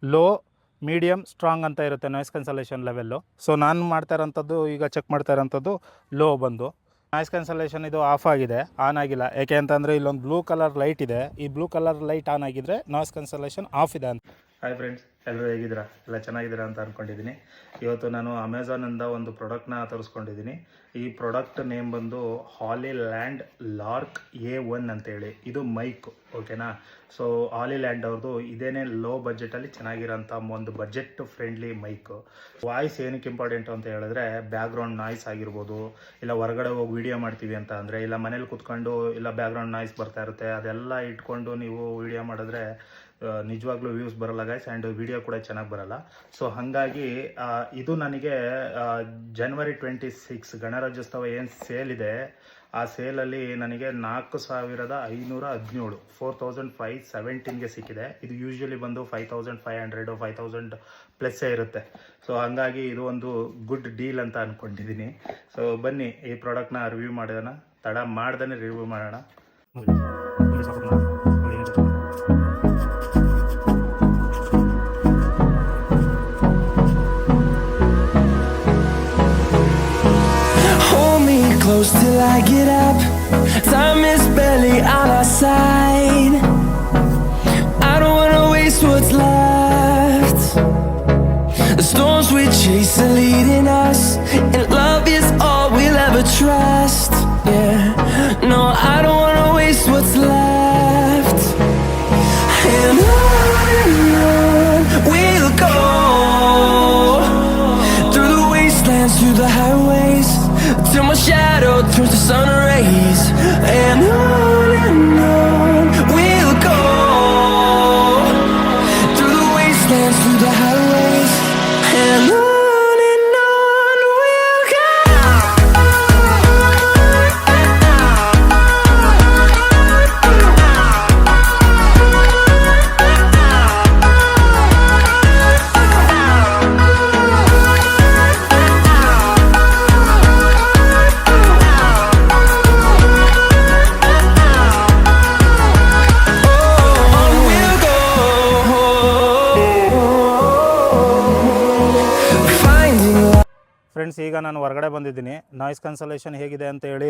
Low, medium, strong ಅಂತ ಇರುತ್ತೆ noise cancellation level. So ನಾನು ಮಾಡ್ತಾ ಇರೋಂಥದ್ದು, ಈಗ ಚೆಕ್ ಮಾಡ್ತಾ ಇರೋಂಥದ್ದು ಲೋ ಬಂದು. ನಾಯ್ಸ್ ಕ್ಯಾನ್ಸಲೇಷನ್ ಇದು ಆಫ್ ಆಗಿದೆ, ಆನ್ ಆಗಿಲ್ಲ. ಯಾಕೆ ಅಂತಂದರೆ ಇಲ್ಲೊಂದು ಬ್ಲೂ ಕಲರ್ ಲೈಟ್ ಇದೆ. ಈ ಬ್ಲೂ ಕಲರ್ ಲೈಟ್ ಆನ್ ಆಗಿದ್ದರೆ ನಾಯ್ಸ್ ಕ್ಯಾನ್ಸಲೇಷನ್ ಆಫ್ ಇದೆ ಅಂತ. ಹಾಯ್ ಫ್ರೆಂಡ್ಸ್, ಎಲ್ಲರೂ ಹೇಗಿದ್ದೀರಾ? ಎಲ್ಲ ಚೆನ್ನಾಗಿದ್ದೀರಾ ಅಂತ ಅಂದ್ಕೊಂಡಿದ್ದೀನಿ. ಇವತ್ತು ನಾನು ಅಮೆಝಾನಿಂದ ಒಂದು ಪ್ರಾಡಕ್ಟ್ನ ತರಿಸ್ಕೊಂಡಿದ್ದೀನಿ. ಈ ಪ್ರಾಡಕ್ಟ್ ನೇಮ್ ಬಂದು ಹಾಲಿಲ್ಯಾಂಡ್ ಲಾರ್ಕ್ A1 ಅಂತೇಳಿ. ಇದು ಮೈಕ್, ಓಕೆನಾ? ಸೊ ಹಾಲಿಲ್ಯಾಂಡ್ ಅವ್ರದ್ದು ಇದೇನೇ ಲೋ ಬಜೆಟಲ್ಲಿ ಚೆನ್ನಾಗಿರೋಂಥ ಒಂದು ಬಜೆಟ್ ಫ್ರೆಂಡ್ಲಿ ಮೈಕ್. ವಾಯ್ಸ್ ಏನಕ್ಕೆ ಇಂಪಾರ್ಟೆಂಟು ಅಂತ ಹೇಳಿದ್ರೆ, ಬ್ಯಾಕ್ಗ್ರೌಂಡ್ ನಾಯ್ಸ್ ಆಗಿರ್ಬೋದು, ಇಲ್ಲ ಹೊರಗಡೆ ಹೋಗಿ ವೀಡಿಯೋ ಮಾಡ್ತೀವಿ ಅಂತ ಅಂದರೆ, ಇಲ್ಲ ಮನೇಲಿ ಕೂತ್ಕೊಂಡು ಇಲ್ಲ ಬ್ಯಾಕ್ಗ್ರೌಂಡ್ ನಾಯ್ಸ್ ಬರ್ತಾ ಇರುತ್ತೆ, ಅದೆಲ್ಲ ಇಟ್ಕೊಂಡು ನೀವು ವೀಡಿಯೋ ಮಾಡಿದ್ರೆ ನಿಜವಾಗ್ಲೂ ವ್ಯೂಸ್ ಬರಲ್ಲ ಗೈಸ್, ಆ್ಯಂಡ್ ವಿಡಿಯೋ ಕೂಡ ಚೆನ್ನಾಗಿ ಬರಲ್ಲ. ಸೊ ಹಾಗಾಗಿ ಇದು ನನಗೆ ಜನವರಿ 26 ಗಣರಾಜ್ಯೋತ್ಸವ ಏನು ಸೇಲ್ ಇದೆ, ಆ ಸೇಲಲ್ಲಿ ನನಗೆ 4517 4517ಗೆ ಸಿಕ್ಕಿದೆ. ಇದು ಯೂಶ್ವಲಿ ಬಂದು 5500 5000 ಪ್ಲಸ್ಸೇ ಇರುತ್ತೆ. ಸೊ ಹಾಗಾಗಿ ಇದು ಒಂದು ಗುಡ್ ಡೀಲ್ ಅಂತ ಅಂದ್ಕೊಂಡಿದ್ದೀನಿ. ಸೊ ಬನ್ನಿ ಈ ಪ್ರಾಡಕ್ಟ್ನ ರಿವ್ಯೂ ಮಾಡೋಣ, ತಡ ಮಾಡ್ದೇ ರಿವ್ಯೂ ಮಾಡೋಣ. Close till I get up, time is barely on our side. I don't wanna waste what's left. The storms we chase are leading us, and love is all we'll ever trust. Yeah, no, I don't wanna waste what's left. And on we'll go, through the wastelands, through the highways, till my shadow turns to sun rays. And on we'll go, through the wastelands, through the highways. And on we'll go. Friends, ಈಗ ನಾನು ಹೊರಗಡೆ ಬಂದಿದ್ದೀನಿ. Noise cancellation ಹೇಗಿದೆ ಅಂತ ಹೇಳಿ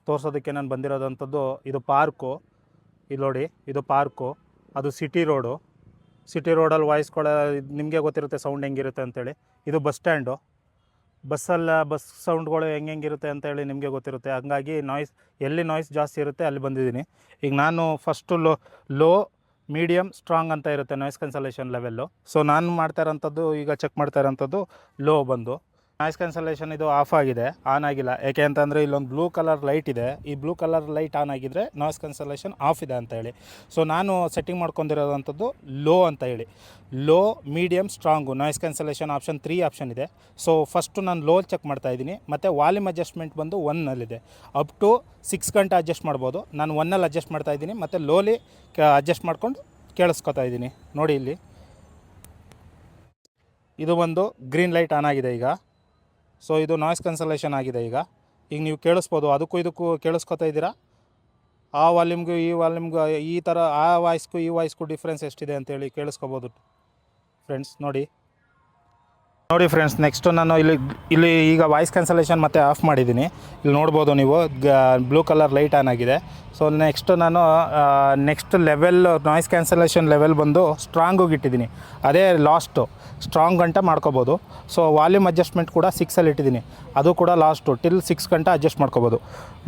ತೋರಿಸೋದಕ್ಕೆ ನಾನು ಬಂದಿರೋದಂಥದ್ದು. ಇದು park, ಇದು ನೋಡಿ, ಇದು ಪಾರ್ಕು, ಅದು ಸಿಟಿ ರೋಡು. ಸಿಟಿ ರೋಡಲ್ಲಿ ವಾಯ್ಸ್ ಕೊಡ ನಿಮಗೆ ಗೊತ್ತಿರುತ್ತೆ ಸೌಂಡ್ ಹೆಂಗಿರುತ್ತೆ ಅಂತೇಳಿ. ಇದು ಬಸ್ ಸ್ಟ್ಯಾಂಡು, ಬಸ್ ಸೌಂಡ್ಗಳು ಹೆಂಗಿರುತ್ತೆ ಅಂತೇಳಿ ನಿಮಗೆ ಗೊತ್ತಿರುತ್ತೆ. ಹಂಗಾಗಿ ಎಲ್ಲಿ ನಾಯ್ಸ್ ಜಾಸ್ತಿ ಇರುತ್ತೆ ಅಲ್ಲಿ ಬಂದಿದ್ದೀನಿ. ಈಗ ನಾನು ಫಸ್ಟು ಲೋ, ಮೀಡಿಯಮ್, ಸ್ಟ್ರಾಂಗ್ ಅಂತ ಇರುತ್ತೆ ನಾಯ್ಸ್ ಕ್ಯಾನ್ಸಲೇಷನ್ ಲೆವೆಲ್ಲು. ಸೊ ನಾನು ಮಾಡ್ತಾ ಇರೋಂಥದ್ದು, ಈಗ ಚೆಕ್ ಮಾಡ್ತಾ ಇರೋಂಥದ್ದು ಲೋ ಬಂದು. ನಾಯ್ಸ್ ಕ್ಯಾನ್ಸಲೇಷನ್ ಇದು ಆಫ್ ಆಗಿದೆ, ಆನ್ ಆಗಿಲ್ಲ. ಯಾಕೆ ಅಂತಂದರೆ ಇಲ್ಲೊಂದು ಬ್ಲೂ ಕಲರ್ ಲೈಟ್ ಇದೆ. ಈ ಬ್ಲೂ ಕಲರ್ ಲೈಟ್ ಆನ್ ಆಗಿದ್ದರೆ ನಾಯ್ಸ್ ಕ್ಯಾನ್ಸಲೇಷನ್ ಆಫ್ ಇದೆ ಅಂತ ಹೇಳಿ. ಸೊ ನಾನು ಸೆಟ್ಟಿಂಗ್ ಮಾಡ್ಕೊಂಡಿರೋದಂಥದ್ದು ಲೋ ಅಂತ ಹೇಳಿ. Low, medium, strong noise cancellation option 3 option ಇದೆ. ಸೊ ಫಸ್ಟು ನಾನು ಲೋ ಚೆಕ್ ಮಾಡ್ತಾಯಿದ್ದೀನಿ, ಮತ್ತು ವಾಲ್ಯೂಮ್ ಅಡ್ಜಸ್ಟ್ಮೆಂಟ್ ಬಂದು 1ನಲ್ಲಿದೆ. ಅಪ್ ಟು 6 ಗಂಟೆ ಅಡ್ಜಸ್ಟ್ ಮಾಡ್ಬೋದು. ನಾನು 1ನಲ್ಲಿ ಅಡ್ಜಸ್ಟ್ ಮಾಡ್ತಾಯಿದ್ದೀನಿ, ಮತ್ತು ಲೋಲಿ ಅಡ್ಜಸ್ಟ್ ಮಾಡ್ಕೊಂಡು ಕೇಳಿಸ್ಕೊತಾ ಇದ್ದೀನಿ. ನೋಡಿ ಇಲ್ಲಿ ಇದು ಒಂದು ಗ್ರೀನ್ ಲೈಟ್ ಆನ್ ಆಗಿದೆ ಈಗ. ಸೊ ಇದು ನಾಯ್ಸ್ ಕ್ಯಾನ್ಸಲೇಷನ್ ಆಗಿದೆ. ಈಗ ನೀವು ಕೇಳಿಸ್ಬೋದು, ಅದಕ್ಕೂ ಇದಕ್ಕೂ ಕೇಳಿಸ್ಕೊತಾ ಇದ್ದೀರಾ. ಆ ವಾಲ್ಯೂಮ್ಗೂ ಈ ವಾಲ್ಯೂಮ್ಗೂ ಈ ಥರ, ಆ ವಾಯ್ಸ್ಗೂ ಈ ವಾಯ್ಸ್ಗೂ ಡಿಫ್ರೆನ್ಸ್ ಎಷ್ಟಿದೆ ಅಂತೇಳಿ ಕೇಳಿಸ್ಕೊಬೋದು ಫ್ರೆಂಡ್ಸ್. ನೋಡಿ ಫ್ರೆಂಡ್ಸ್, ನೆಕ್ಸ್ಟು ನಾನು ಇಲ್ಲಿ ಈಗ ವಾಯ್ಸ್ ಕ್ಯಾನ್ಸಲೇಷನ್ ಮತ್ತೆ ಆಫ್ ಮಾಡಿದ್ದೀನಿ. ಇಲ್ಲಿ ನೋಡ್ಬೋದು ನೀವು, ಬ್ಲೂ ಕಲರ್ ಲೈಟ್ ಆನ್ ಆಗಿದೆ. So next level noise cancellation level ಬಂದು ಸ್ಟ್ರಾಂಗಿಗೆ ಇಟ್ಟಿದ್ದೀನಿ. ಅದೇ ಲಾಸ್ಟು, ಸ್ಟ್ರಾಂಗ್ ಗಂಟ ಮಾಡ್ಕೋಬೋದು. ಸೊ ವಾಲ್ಯೂಮ್ ಅಡ್ಜಸ್ಟ್ಮೆಂಟ್ ಕೂಡ 6ಅಲ್ಲಿ ಇಟ್ಟಿದ್ದೀನಿ, ಅದು ಕೂಡ ಲಾಸ್ಟು ಟಿಲ್ 6 ಗಂಟೆ ಅಡ್ಜಸ್ಟ್ ಮಾಡ್ಕೋಬೋದು.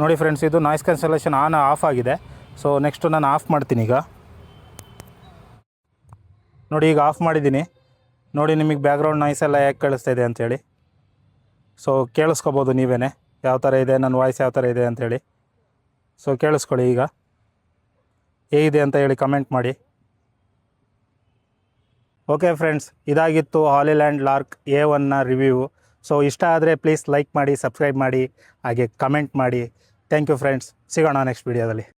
ನೋಡಿ ಫ್ರೆಂಡ್ಸ್, ಇದು ನಾಯ್ಸ್ ಕ್ಯಾನ್ಸಲೇಷನ್ ಆಫ್ ಆಗಿದೆ. ಸೊ ನೆಕ್ಸ್ಟು ನಾನು ಆಫ್ ಮಾಡ್ತೀನಿ. ಈಗ ನೋಡಿ, ಈಗ ಆಫ್ ಮಾಡಿದ್ದೀನಿ. ನೋಡಿ ನಿಮಗೆ ಬ್ಯಾಕ್ಗ್ರೌಂಡ್ ನಾಯ್ಸ್ ಎಲ್ಲ ಹೇಗೆ ಕೇಳಿಸ್ತಾ ಇದೆ ಅಂಥೇಳಿ. ಸೊ ಕೇಳಿಸ್ಕೊಬೋದು ನೀವೇ ಯಾವ ಥರ ಇದೆ, ನನ್ನ ವಾಯ್ಸ್ ಯಾವ ಥರ ಇದೆ ಅಂಥೇಳಿ. ಸೊ ಕೇಳಿಸ್ಕೊಳ್ಳಿ ಈಗ ಹೇಗಿದೆ ಅಂತ ಹೇಳಿ ಕಮೆಂಟ್ ಮಾಡಿ. ಓಕೆ ಫ್ರೆಂಡ್ಸ್, ಇದಾಗಿತ್ತು ಹಾಲಿಲ್ಯಾಂಡ್ ಲಾರ್ಕ್ A1ನ ರಿವ್ಯೂ. ಸೊ ಇಷ್ಟ ಆದರೆ ಪ್ಲೀಸ್ ಲೈಕ್ ಮಾಡಿ, ಸಬ್ಸ್ಕ್ರೈಬ್ ಮಾಡಿ, ಹಾಗೆ ಕಮೆಂಟ್ ಮಾಡಿ. ಥ್ಯಾಂಕ್ ಯು ಫ್ರೆಂಡ್ಸ್, ಸಿಗೋಣ ನೆಕ್ಸ್ಟ್ ವೀಡಿಯೋದಲ್ಲಿ.